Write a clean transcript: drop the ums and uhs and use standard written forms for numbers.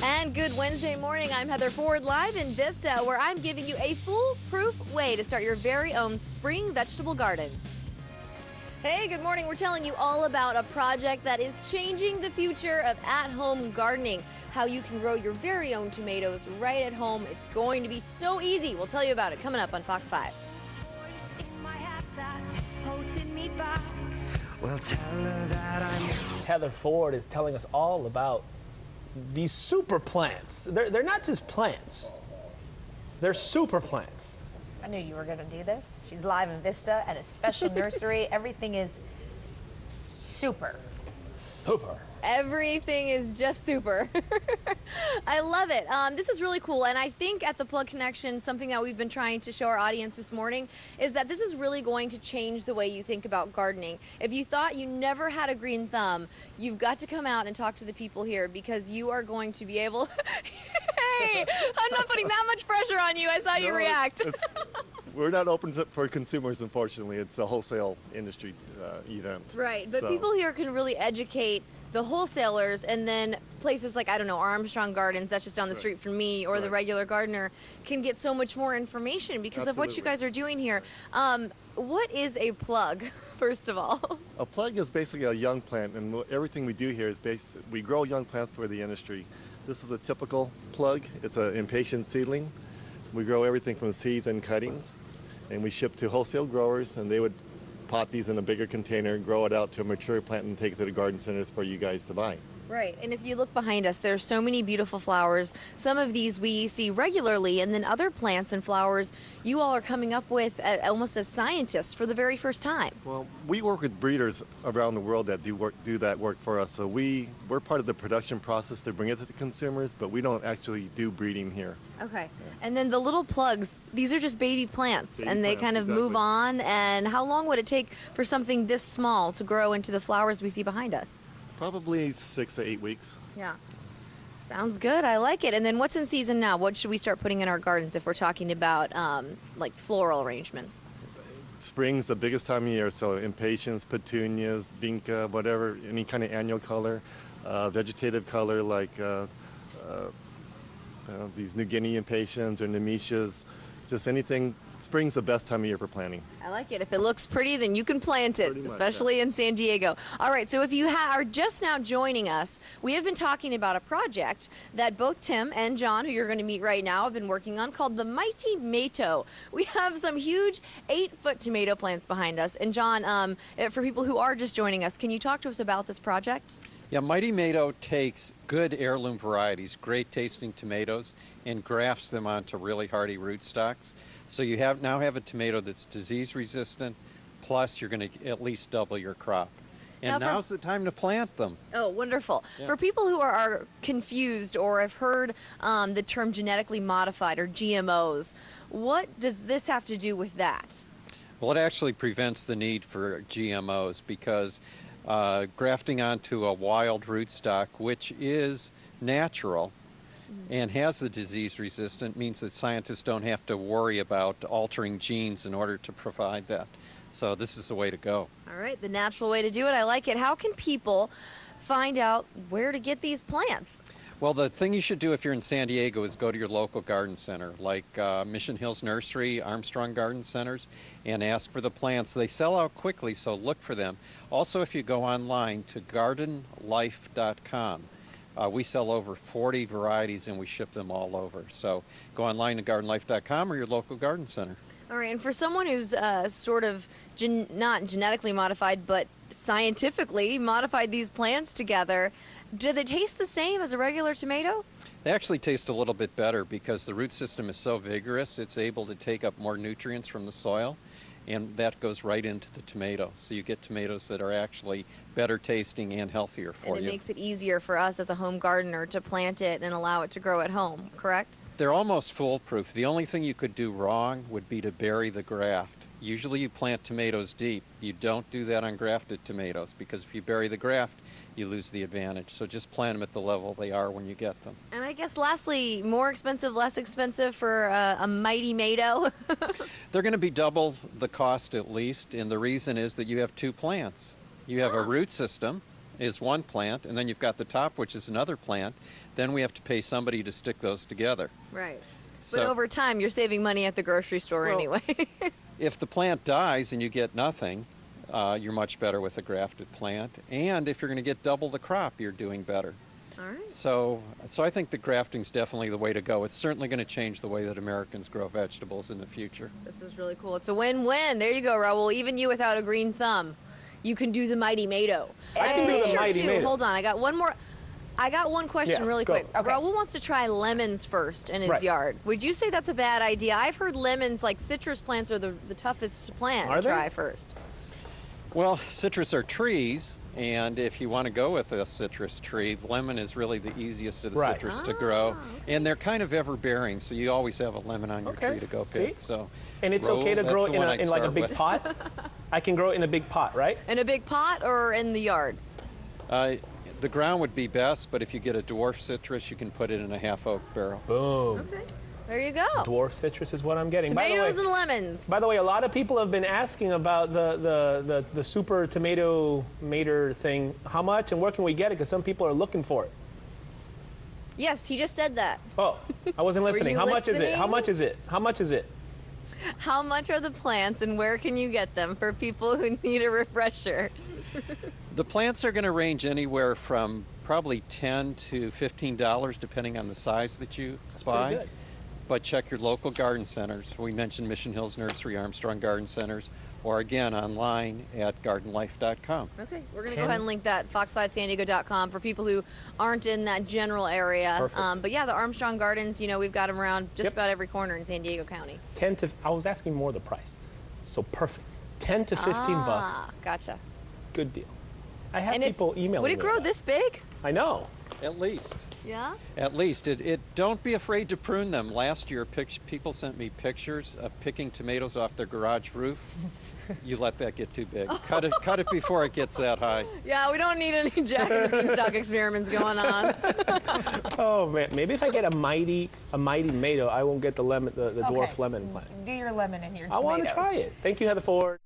And good Wednesday morning. I'm Heather Ford, live in Vista, where I'm giving you a foolproof way to start your very own spring vegetable garden. Hey, good morning. We're telling you all about a project that is changing the future of at-home gardening. How you can grow your very own tomatoes right at home. It's going to be so easy. We'll tell you about it coming up on Fox 5. Well, tell her that Heather Ford is telling us all about these super plants. They're not just plants, they're super plants. I knew you were going to do this. She's live in Vista at a special nursery. Everything is super. Super. Everything is just super. I love it. This is really cool, and I think at the Plug Connection, something that we've been trying to show our audience this morning is that this is really going to change the way you think about gardening. If you thought you never had a green thumb, you've got to come out and talk to the people here, because you are going to be able... Hey, I'm not putting that much pressure on you. I saw you react. We're not open for consumers, unfortunately. It's a wholesale industry event. Right, but people here can really educate the wholesalers, and then places like, I don't know, Armstrong Gardens, that's just down the street from me, or the regular gardener can get so much more information because of what you guys are doing here. What is a plug, first of all? A plug is basically a young plant, and everything we do here is we grow young plants for the industry. This is a typical plug. It's an impatient seedling. We grow everything from seeds and cuttings, and we ship to wholesale growers, and they would pot these in a bigger container, grow it out to a mature plant, and take it to the garden centers for you guys to buy. Right, and if you look behind us, there's so many beautiful flowers. Some of these we see regularly, and then other plants and flowers you all are coming up with almost as scientists for the very first time. Well, we work with breeders around the world that do that work for us. So we're part of the production process to bring it to the consumers, but we don't actually do breeding here. Okay, and then the little plugs, these are just baby plants, and they kind of move on. And how long would it take for something this small to grow into the flowers we see behind us? Probably 6 to 8 weeks. Yeah. Sounds good. I like it. And then what's in season now? What should we start putting in our gardens if we're talking about like floral arrangements? Spring's the biggest time of year, so impatiens, petunias, vinca, whatever, any kind of annual color, vegetative color like these New Guinea impatiens or nemesias, just anything. Spring's the best time of year for planting. I like it. If it looks pretty, then you can plant it, Pretty much, especially in San Diego. All right, so if you are just now joining us, we have been talking about a project that both Tim and John, who you're going to meet right now, have been working on called the Mighty MATO. We have some huge 8-foot tomato plants behind us. And John, for people who are just joining us, can you talk to us about this project? Yeah, Mighty MATO takes good heirloom varieties, great tasting tomatoes, and grafts them onto really hardy rootstocks. So you now have a tomato that's disease resistant, plus you're going to at least double your crop. And now's the time to plant them. Oh, wonderful. Yeah. For people who are confused or have heard the term genetically modified or GMOs, what does this have to do with that? Well, it actually prevents the need for GMOs because grafting onto a wild rootstock, which is natural, and has the disease resistant, means that scientists don't have to worry about altering genes in order to provide that. So this is the way to go. All right, the natural way to do it. I like it. How can people find out where to get these plants? Well, the thing you should do if you're in San Diego is go to your local garden center, like Mission Hills Nursery, Armstrong Garden Centers, and ask for the plants. They sell out quickly, so look for them. Also, if you go online to gardenlife.com, we sell over 40 varieties and we ship them all over. So go online to gardenlife.com or your local garden center. All right, and for someone who's sort of not genetically modified, but scientifically modified these plants together, do they taste the same as a regular tomato? They actually taste a little bit better because the root system is so vigorous, it's able to take up more nutrients from the soil, and that goes right into the tomato. So you get tomatoes that are actually better tasting and healthier for you. And it makes it easier for us as a home gardener to plant it and allow it to grow at home, correct? They're almost foolproof. The only thing you could do wrong would be to bury the graft. Usually you plant tomatoes deep. You don't do that on grafted tomatoes because if you bury the graft, you lose the advantage. So just plant them at the level they are when you get them. And I guess lastly, more expensive, less expensive for a Mighty MATO? They're going to be double the cost at least, and the reason is that you have two plants. You have a root system is one plant, and then you've got the top, which is another plant. Then we have to pay somebody to stick those together. Right. So But over time, you're saving money at the grocery store Well, anyway. if the plant dies and you get nothing, you're much better with a grafted plant. And if you're going to get double the crop, you're doing better. All right. So I think that grafting's definitely the way to go. It's certainly going to change the way that Americans grow vegetables in the future. This is really cool. It's a win-win. There you go, Raul. Even you without a green thumb, you can do the mighty MATO. I can do Pretty the sure, mighty too. MATO. Hold on. I got one question Yeah, really go. quick. Okay. Raul wants to try lemons first in his Right. yard. Would you say that's a bad idea? I've heard lemons, like citrus plants, are the toughest to plant. Are they? Try first. Well, citrus are trees, and if you want to go with a citrus tree, lemon is really the easiest of the Right. citrus to grow. And they're kind of ever-bearing, so you always have a lemon on your Okay. tree to go See? pick. So, And it's Raul, okay to that's grow the it one I'd in like a start big with. pot? I can grow it in a big pot, right? In a big pot or in the yard? The ground would be best, but if you get a dwarf citrus, you can put it in a half-oak barrel. Boom. There you go. Dwarf citrus is what I'm getting. Tomatoes and lemons. By the way, a lot of people have been asking about the super tomato mater thing. How much and where can we get it? Because some people are looking for it. Yes, he just said that. Oh, I wasn't listening. you How much is it? How listening? much is it? How much is it? How much are the plants and where can you get them for people who need a refresher? The plants are going to range anywhere from probably $10 to $15, depending on the size that you buy. Pretty good. But check your local garden centers. We mentioned Mission Hills Nursery, Armstrong Garden Centers, or again online at gardenlife.com. Okay, we're going to go ahead and link that, fox5sandiego.com, for people who aren't in that general area. Perfect. But yeah, the Armstrong Gardens, you know, we've got them around just Yep. about every corner in San Diego County. I was asking more the price. So perfect. 10 to 15 bucks. Gotcha. Good deal. I have And if, people emailing would it me grow about this big? I know. At least. Yeah? At least. Don't be afraid to prune them. Last year, people sent me pictures of picking tomatoes off their garage roof. You let that get too big. Cut it before it gets that high. Yeah, we don't need any Jack and the Beanstalk experiments going on. Oh man, maybe if I get a mighty MATO, I won't get the lemon, the dwarf Okay. lemon plant. Do your lemon and your I want to tomatoes. try it. Thank you, Heather Ford.